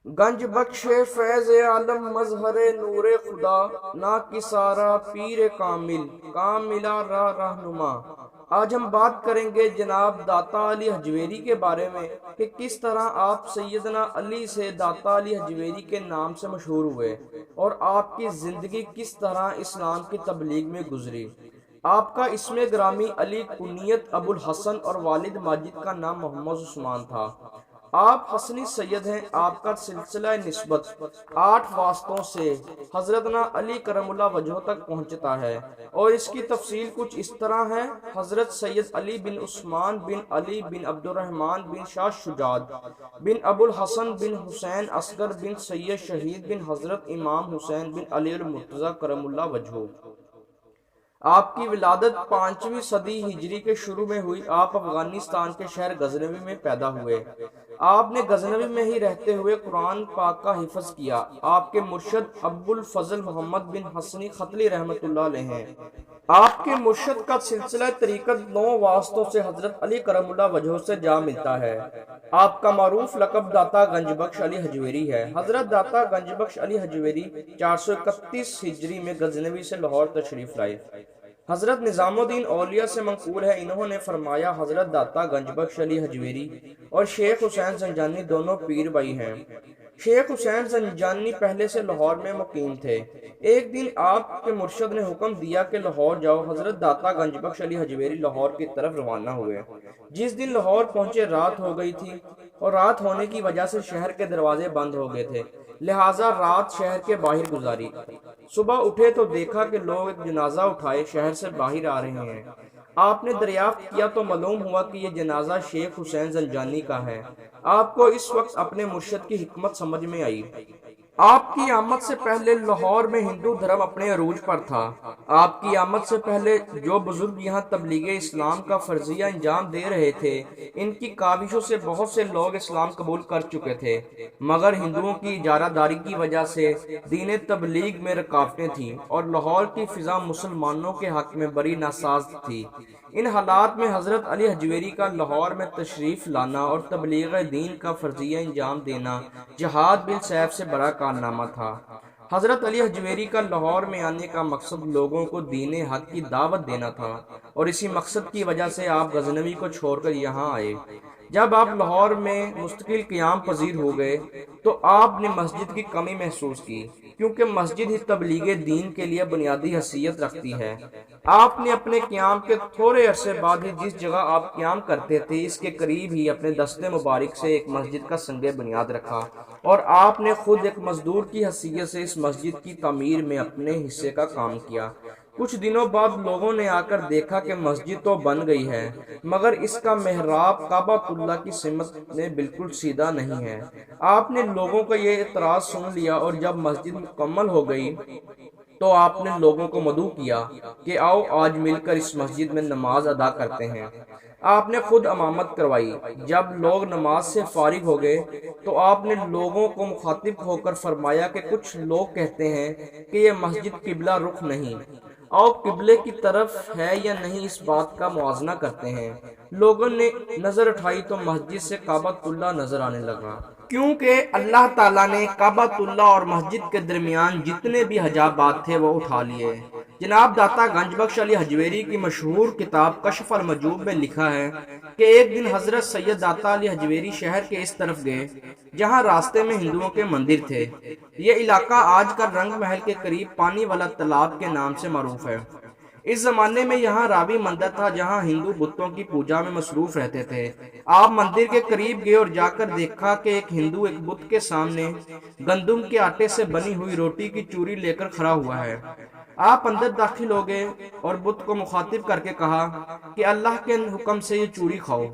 گنج بخش فیض عالم مظہر نور خدا، نا کسارا پیر کامل کاملا راہ رہنما۔ آج ہم بات کریں گے جناب داتا علی حجویری کے بارے میں کہ کس طرح آپ سیدنا علی سے داتا علی حجویری کے نام سے مشہور ہوئے اور آپ کی زندگی کس طرح اسلام کی تبلیغ میں گزری۔ آپ کا اسم گرامی علی، کنیت ابو الحسن اور والد ماجد کا نام محمد عثمان تھا۔ آپ حسنی سید ہیں۔ آپ کا سلسلہ نسبت 8 واسطوں سے حضرتنا علی کرم اللہ وجہ تک پہنچتا ہے اور اس کی تفصیل کچھ اس طرح ہے: حضرت سید علی بن عثمان بن علی بن عبد الرحمن بن شاہ شجاع بن ابو الحسن بن حسین اصغر بن سید شہید بن حضرت امام حسین بن علی المرتضی کرم اللہ وجہہ۔ آپ کی ولادت 5ویں صدی ہجری کے شروع میں ہوئی۔ آپ افغانستان کے شہر غزنوی میں پیدا ہوئے۔ آپ نے غزنوی میں ہی رہتے ہوئے قرآن پاک کا حفظ کیا۔ آپ کے مرشد ابو الفضل محمد بن حسنی ختلی رحمۃ اللہ علیہ ہیں۔ آپ کے مرشد کا سلسلہ طریقت 9 واسطوں سے حضرت علی کرم اللہ وجہہ سے جا ملتا ہے۔ آپ کا معروف لقب داتا گنج بخش علی حجویری ہے۔ حضرت داتا گنج بخش علی حجویری 431 ہجری میں غزنوی سے لاہور تشریف لائے۔ حضرت نظام الدین اولیاء سے منقول ہے، انہوں نے فرمایا حضرت داتا گنج بخش علی حجویری اور شیخ حسین زنجانی دونوں پیر بھائی ہیں۔ شیخ حسین زنجانی پہلے سے لاہور میں مقیم تھے۔ ایک دن آپ کے مرشد نے حکم دیا کہ لاہور جاؤ۔ حضرت داتا گنج بخش علی حجویری لاہور کی طرف روانہ ہوئے۔ جس دن لاہور پہنچے رات ہو گئی تھی اور رات ہونے کی وجہ سے شہر کے دروازے بند ہو گئے تھے، لہٰذا رات شہر کے باہر گزاری۔ صبح اٹھے تو دیکھا کہ لوگ ایک جنازہ اٹھائے شہر سے باہر آ رہے ہیں۔ آپ نے دریافت کیا تو معلوم ہوا کہ یہ جنازہ شیخ حسین زنجانی کا ہے۔ آپ کو اس وقت اپنے مرشد کی حکمت سمجھ میں آئی۔ آپ کی آمد سے پہلے لاہور میں ہندو دھرم اپنے عروج پر تھا۔ آپ کی آمد سے پہلے جو بزرگ یہاں تبلیغ اسلام کا فرضیہ انجام دے رہے تھے، ان کی کاوشوں سے بہت سے لوگ اسلام قبول کر چکے تھے، مگر ہندوؤں کی اجارہ داری کی وجہ سے دین تبلیغ میں رکاوٹیں تھیں اور لاہور کی فضا مسلمانوں کے حق میں بڑی ناساز تھی۔ ان حالات میں حضرت علی حجویری کا لاہور میں تشریف لانا اور تبلیغ دین کا فرضیہ انجام دینا جہاد بالسیف سے بڑا کارنامہ تھا۔ حضرت علی حجویری کا لاہور میں آنے کا مقصد لوگوں کو دین حق کی دعوت دینا تھا اور اسی مقصد کی وجہ سے آپ غزنوی کو چھوڑ کر یہاں آئے۔ جب آپ لاہور میں مستقل قیام پذیر ہو گئے تو آپ نے مسجد کی کمی محسوس کی، کیونکہ مسجد ہی تبلیغ دین کے لیے بنیادی حیثیت رکھتی ہے۔ آپ نے اپنے قیام کے تھوڑے عرصے بعد ہی جس جگہ آپ قیام کرتے تھے اس کے قریب ہی اپنے دست مبارک سے ایک مسجد کا سنگ بنیاد رکھا اور آپ نے خود ایک مزدور کی حیثیت سے اس مسجد کی تعمیر میں اپنے حصے کا کام کیا۔ کچھ دنوں بعد لوگوں نے آ کر دیکھا کہ مسجد تو بن گئی ہے مگر اس کا محراب کعبۃ اللہ کی سمت میں بالکل سیدھا نہیں ہے۔ آپ نے لوگوں کا یہ اعتراض سن لیا اور جب مسجد مکمل ہو گئی تو آپ نے لوگوں کو مدعو کیا کہ آؤ آج مل کر اس مسجد میں نماز ادا کرتے ہیں۔ آپ نے خود امامت کروائی۔ جب لوگ نماز سے فارغ ہو گئے تو آپ نے لوگوں کو مخاطب ہو کر فرمایا کہ کچھ لوگ کہتے ہیں کہ یہ مسجد قبلہ رخ نہیں، آؤ قبلے کی طرف ہے یا نہیں اس بات کا موازنہ کرتے ہیں۔ لوگوں نے نظر اٹھائی تو مسجد سے کعبۃ اللہ نظر آنے لگا، کیونکہ اللہ تعالیٰ نے کعبۃ اللہ اور مسجد کے درمیان جتنے بھی حجابات تھے وہ اٹھا لیے۔ جناب داتا گنج بخش علی حجویری کی مشہور کتاب کشف المحجوب میں لکھا ہے کہ ایک دن حضرت سید داتا علی حجویری شہر کے اس طرف گئے جہاں راستے میں ہندوؤں کے مندر تھے۔ یہ علاقہ آج کل رنگ محل کے قریب پانی والا تالاب کے نام سے معروف ہے۔ اس زمانے میں یہاں راوی مندر تھا جہاں ہندو بتوں کی پوجا میں مصروف رہتے تھے۔ آپ مندر کے قریب گئے اور جا کر دیکھا کہ ایک ہندو ایک بت کے سامنے گندم کے آٹے سے بنی ہوئی روٹی کی چوری لے کر کھڑا ہوا ہے۔ آپ اندر داخل ہو گئے اور بت کو مخاطب کر کے کہا کہ اللہ کے حکم سے یہ چوری کھاؤ۔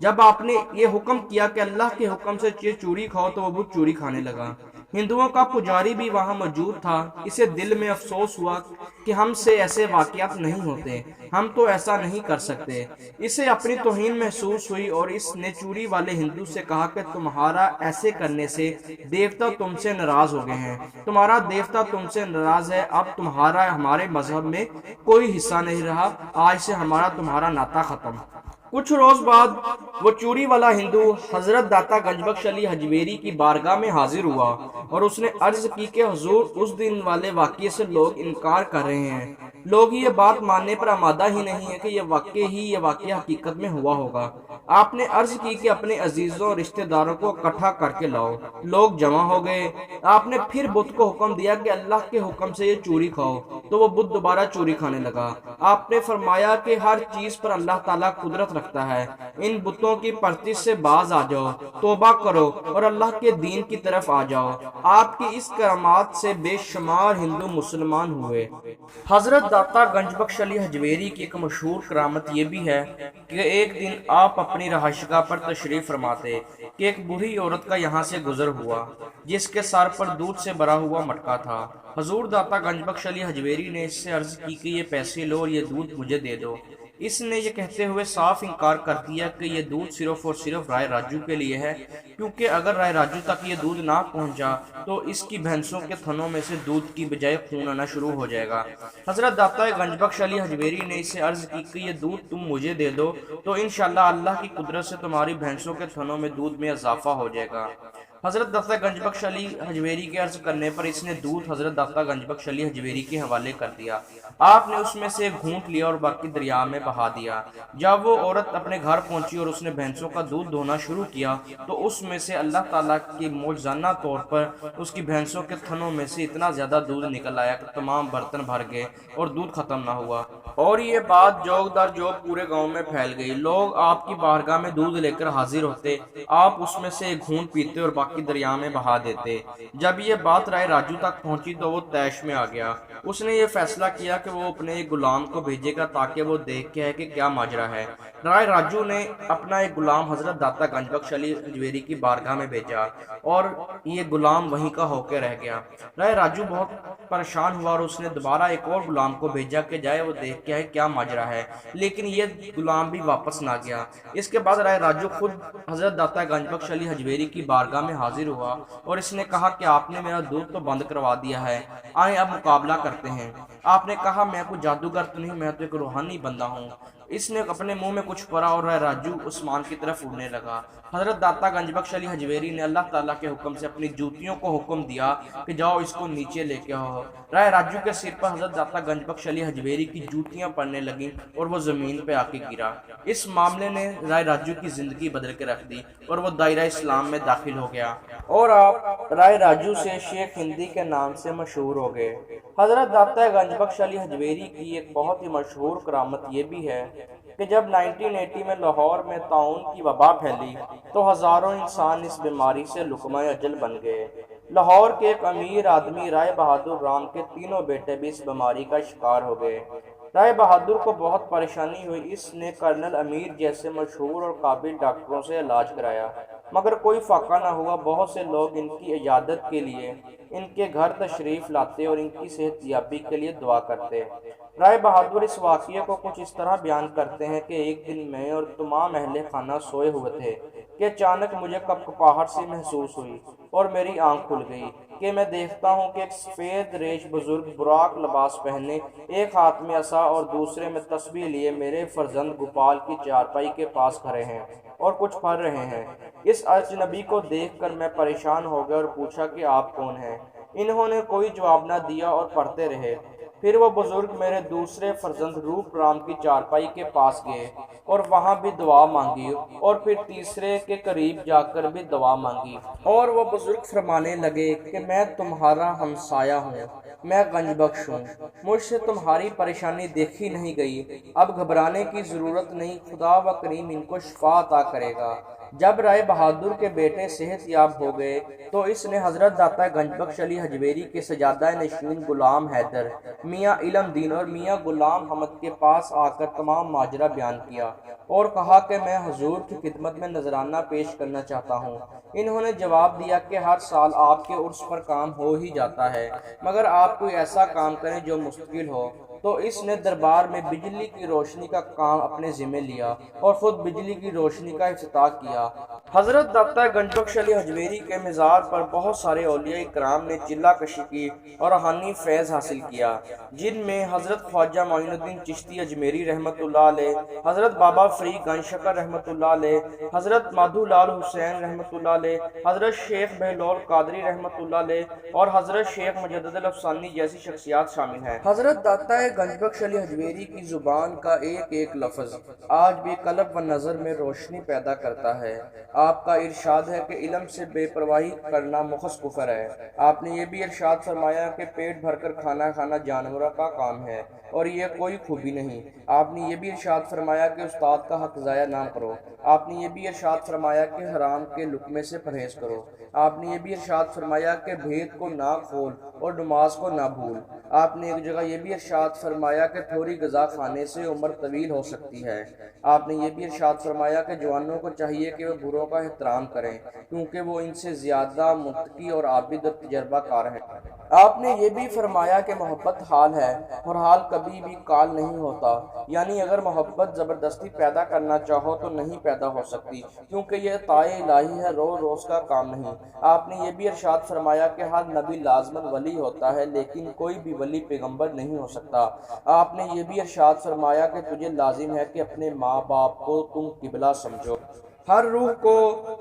جب آپ نے یہ حکم کیا کہ اللہ کے حکم سے یہ چوری کھاؤ تو وہ بت چوری کھانے لگا۔ ہندوؤں کا پجاری بھی وہاں موجود تھا۔ اسے دل میں افسوس ہوا کہ ہم سے ایسے واقعات نہیں ہوتے، ہم تو ایسا نہیں کر سکتے۔ اسے اپنی توہین محسوس ہوئی اور اس نے چوری والے ہندو سے کہا کہ تمہارا ایسے کرنے سے دیوتا تم سے ناراض ہو گئے ہیں، تمہارا دیوتا تم سے ناراض ہے، اب تمہارا ہمارے مذہب میں کوئی حصہ نہیں رہا، آج سے ہمارا تمہارا ناطہ ختم۔ کچھ روز بعد وہ چوری والا ہندو حضرت داتا گنج بخش علی حجویری کی بارگاہ میں حاضر ہوا اور اس نے عرض کی کہ حضور اس دن والے واقعے سے لوگ انکار کر رہے ہیں، لوگ یہ بات ماننے پر آمادہ ہی نہیں ہے کہ یہ واقعہ حقیقت میں ہوا ہوگا۔ آپ نے عرض کی کہ اپنے عزیزوں اور رشتہ داروں کو اکٹھا کر کے لاؤ۔ لوگ جمع ہو گئے۔ آپ نے پھر بت کو حکم دیا کہ اللہ کے حکم سے یہ چوری کھاؤ، تو وہ بت دوبارہ چوری کھانے لگا۔ آپ نے فرمایا کہ ہر چیز پر اللہ تعالیٰ قدرت رکھتا ہے، ان بتوں کی پرستش سے باز آ جاؤ، توبہ کرو اور اللہ کے دین کی طرف آ جاؤ۔ آپ کی اس کرامات سے بے شمار ہندو مسلمان ہوئے۔ حضرت داتا گنج بخش علی حجویری کی ایک مشہور کرامت یہ بھی ہے کہ ایک دن آپ اپنی رہائشگاہ پر تشریف فرما تھے کہ ایک بوڑھی عورت کا یہاں سے گزر ہوا جس کے سر پر دودھ سے بھرا ہوا مٹکا تھا۔ حضور داتا گنج بخش علی حجویری نے اس سے عرض کی کہ یہ پیسے لو اور یہ دودھ مجھے دے دو۔ اس نے یہ کہتے ہوئے صاف انکار کر دیا کہ یہ دودھ صرف اور صرف رائے راجو کے لیے ہے، کیونکہ اگر رائے راجو تک یہ دودھ نہ پہنچا تو اس کی بھینسوں کے تھنوں میں سے دودھ کی بجائے خون آنا شروع ہو جائے گا۔ حضرت داتا گنج بخش علی حجویری نے اسے عرض کی کہ یہ دودھ تم مجھے دے دو تو انشاءاللہ اللہ کی قدرت سے تمہاری بھینسوں کے تھنوں میں دودھ میں اضافہ ہو جائے گا۔ حضرت داتا گنج بخش علی حجویری کے عرض کرنے پر اس نے دودھ حضرت داتا گنج بخش علی حجویری کے حوالے کر دیا۔ آپ نے اس میں سے ایک گھونٹ لیا اور باقی دریا میں بہا دیا۔ جب وہ عورت اپنے گھر پہنچی اور اس نے بھینسوں کا دودھ دھونا شروع کیا تو اس میں سے اللہ تعالیٰ کی معجزانہ طور پر اس کی بھینسوں کے تھنوں میں سے اتنا زیادہ دودھ نکل آیا کہ تمام برتن بھر گئے اور دودھ ختم نہ ہوا، اور یہ بات جوگ در جوگ پورے گاؤں میں پھیل گئی۔ لوگ آپ کی بارگاہ میں دودھ لے کر حاضر ہوتے، آپ اس میں سے ایک گھونٹ پیتے اور باقی دریا میں بہا دیتے۔ جب یہ بات رائے راجو تک پہنچی تو وہ طیش میں آ گیا۔ اس نے یہ فیصلہ کیا کہ وہ اپنے ایک غلام کو بھیجے گا تاکہ وہ دیکھ کے ہے کہ کیا ماجرا ہے۔ رائے راجو نے اپنا ایک غلام حضرت داتا گنج بخش علی حجویری کی بارگاہ میں بھیجا اور یہ غلام وہیں کا ہو کے رہ گیا۔ رائے راجو بہت پریشان ہوا اور اس نے دوبارہ ایک اور غلام کو بھیجا کہ جائے وہ دیکھ کے ہے کیا ماجرا ہے، لیکن یہ غلام بھی واپس نہ گیا۔ اس کے بعد رائے راجو خود حضرت داتا گنج بخش علی حجویری کی بارگاہ میں حاضر ہوا اور اس نے کہا کہ آپ نے میرا دودھ تو بند کروا دیا ہے، آئیں اب مقابلہ کرتے ہیں۔ آپ نے کہا میں کوئی جادوگر تو نہیں، میں تو ایک روحانی بندہ ہوں۔ اس نے اپنے منہ میں کچھ پڑا اور رائے راجو عثمان کی طرف اڑنے لگا۔ حضرت داتا گنج بخش علی حجویری نے اللہ تعالیٰ کے حکم سے اپنی جوتیوں کو حکم دیا کہ جاؤ اس کو نیچے لے کے آؤ۔ رائے راجو کے سر پر حضرت داتا گنج بخش علی حجویری کی جوتیاں پڑنے لگیں اور وہ زمین پہ آ کے گرا۔ اس معاملے نے رائے راجو کی زندگی بدل کے رکھ دی اور وہ دائرہ اسلام میں داخل ہو گیا اور آپ رائے راجو سے شیخ ہندی کے نام سے مشہور ہو گئے۔ حضرت داتا گنج بخش علی حجویری کی ایک بہت ہی مشہور کرامت یہ بھی ہے کہ جب 1980 میں لاہور میں طاعون کی وبا پھیلی تو ہزاروں انسان اس بیماری سے لقمہ اجل بن گئے۔ لاہور کے ایک امیر آدمی رائے بہادر رام کے تینوں بیٹے بھی اس بیماری کا شکار ہو گئے۔ رائے بہادر کو بہت پریشانی ہوئی۔ اس نے کرنل امیر جیسے مشہور اور قابل ڈاکٹروں سے علاج کرایا مگر کوئی فائدہ نہ ہوا۔ بہت سے لوگ ان کی عیادت کے لیے ان کے گھر تشریف لاتے اور ان کی صحت یابی کے لیے دعا کرتے۔ رائے بہادر اس واقعے کو کچھ اس طرح بیان کرتے ہیں کہ ایک دن میں اور تمام اہل خانہ سوئے ہوئے تھے کہ اچانک مجھے کپکپاہٹ سی محسوس ہوئی اور میری آنکھ کھل گئی کہ میں دیکھتا ہوں کہ ایک سفید ریش بزرگ براق لباس پہنے، ایک ہاتھ میں عصا اور دوسرے میں تسبیح لیے میرے فرزند گوپال کی چارپائی کے پاس کھڑے ہیں اور کچھ پڑھ رہے ہیں۔ اس اجنبی کو دیکھ کر میں پریشان ہو گیا اور پوچھا کہ آپ کون ہیں؟ انہوں نے کوئی جواب نہ دیا اور پڑھتے رہے۔ پھر وہ بزرگ میرے دوسرے فرزند روپ رام کی چارپائی کے پاس گئے اور وہاں بھی دعا مانگی اور پھر تیسرے کے قریب جا کر بھی دعا مانگی اور وہ بزرگ فرمانے لگے کہ میں تمہارا ہمسایہ ہوں، میں گنج بخش ہوں، مجھ سے تمہاری پریشانی دیکھی نہیں گئی، اب گھبرانے کی ضرورت نہیں، خدا و کریم ان کو شفا عطا کرے گا۔ جب رائے بہادر کے بیٹے صحت یاب ہو گئے تو اس نے حضرت داتا گنج بخش علی حجویری کے سجادہ نشین غلام حیدر، میاں علم دین اور میاں غلام حمد کے پاس آ کر تمام ماجرا بیان کیا اور کہا کہ میں حضور کی خدمت میں نذرانہ پیش کرنا چاہتا ہوں۔ انہوں نے جواب دیا کہ ہر سال آپ کے عرس پر کام ہو ہی جاتا ہے مگر آپ کوئی ایسا کام کریں جو مستقل ہو۔ تو اس نے دربار میں بجلی کی روشنی کا کام اپنے ذمہ لیا اور خود بجلی کی روشنی کا افتتاح کیا۔ حضرت داتا گنج بخش علی حجویری کے مزار پر بہت سارے اولیاء کرام نے چلہ کشی کی اور روحانی فیض حاصل کیا، جن میں حضرت خواجہ معین الدین چشتی اجمیری رحمۃ اللہ علیہ، حضرت بابا فرید گنج شکر رحمۃ اللہ علیہ، حضرت مادھو لال حسین رحمۃ اللہ علیہ، حضرت شیخ بہلول قادری رحمۃ اللہ علیہ اور حضرت شیخ مجدد الافسانی جیسی شخصیات شامل ہیں۔ حضرت داتا گنج بخش علی حجویری کی زبان کا ایک ایک لفظ آج بھی قلب و نظر میں روشنی پیدا کرتا ہے۔ آپ کا ارشاد ہے کہ علم سے بے پرواہی کرنا محض کفر ہے۔ آپ نے یہ بھی ارشاد فرمایا کہ پیٹ بھر کر کھانا کھانا جانوروں کا کام ہے اور یہ کوئی خوبی نہیں۔ آپ نے یہ بھی ارشاد فرمایا کہ استاد کا حق ضائع نہ کرو۔ آپ نے یہ بھی ارشاد فرمایا کہ حرام کے لقمے سے پرہیز کرو۔ آپ نے یہ بھی ارشاد فرمایا کہ بھید کو نہ کھول اور نماز کو نہ بھول۔ آپ نے ایک جگہ یہ بھی ارشاد فرمایا کہ تھوڑی غذا کھانے سے عمر طویل ہو سکتی ہے۔ آپ نے یہ بھی ارشاد فرمایا کہ جوانوں کو چاہیے کہ وہ بوڑھوں کا احترام کریں کیونکہ وہ ان سے زیادہ متقی اور عابد اور تجربہ کار ہیں۔ آپ نے یہ بھی فرمایا کہ محبت حال ہے اور حال کبھی بھی کال نہیں ہوتا، یعنی اگر محبت زبردستی پیدا کرنا چاہو تو نہیں پیدا ہو سکتی کیونکہ یہ عطائے الہی ہے، روز روز کا کام نہیں۔ آپ نے یہ بھی ارشاد فرمایا کہ ہر نبی لازماً ولی ہوتا ہے لیکن کوئی بھی ولی پیغمبر نہیں ہو سکتا۔ آپ نے یہ بھی ارشاد فرمایا کہ تجھے لازم ہے کہ اپنے ماں باپ کو تم قبلہ سمجھو۔ ہر روح کو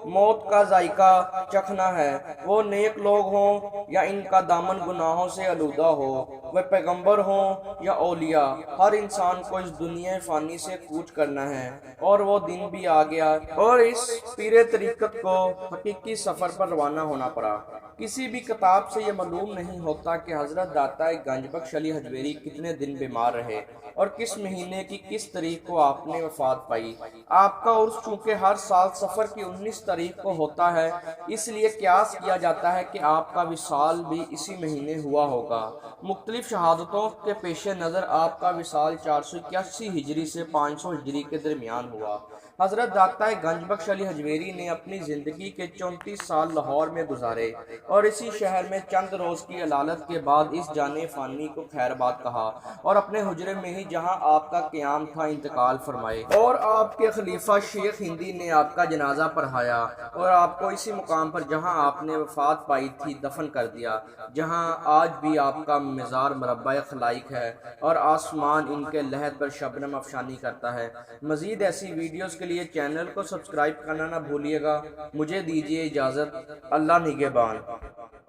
موت کا ذائقہ چکھنا ہے، وہ نیک لوگ ہوں یا ان کا دامن گناہوں سے آلودہ ہو، وہ پیغمبر ہوں یا اولیاء، ہر انسان کو اس دنیا فانی سے کوچ کرنا ہے اور وہ دن بھی آ گیا اور اس پیر طریقت کو حقیقی سفر پر روانہ ہونا پڑا۔ کسی بھی کتاب سے یہ معلوم نہیں ہوتا کہ حضرت داتا گنج بخش علی حجویری کتنے دن بیمار رہے اور کس مہینے کی کس تاریخ کو آپ نے وفات پائی۔ آپ کا عرس چونکہ ہر سال سفر کی 19 تاریخ کو ہوتا ہے، اس لیے قیاس کیا جاتا ہے کہ آپ کا وصال بھی اسی مہینے ہوا ہوگا۔ مختلف شہادتوں کے پیش نظر آپ کا وصال 481 ہجری سے 500 ہجری کے درمیان ہوا۔ حضرت داتا گنج بخش علی حجویری نے اپنی زندگی کے 34 سال لاہور میں گزارے اور اسی شہر میں چند روز کی علالت کے بعد اس جان فانی کو خیر باد کہا اور اپنے حجرے میں ہی جہاں آپ کا قیام تھا انتقال فرمائے، اور آپ کے خلیفہ شیخ ہندی نے آپ کا جنازہ پڑھایا اور آپ کو اسی مقام پر جہاں آپ نے وفات پائی تھی دفن کر دیا، جہاں آج بھی آپ کا مزار مربع خلائق ہے اور آسمان ان کے لحد پر شبنم افشانی کرتا ہے۔ مزید ایسی ویڈیوز کے لیے چینل کو سبسکرائب کرنا نہ بھولیے گا۔ مجھے دیجیے اجازت، اللہ نگہبان۔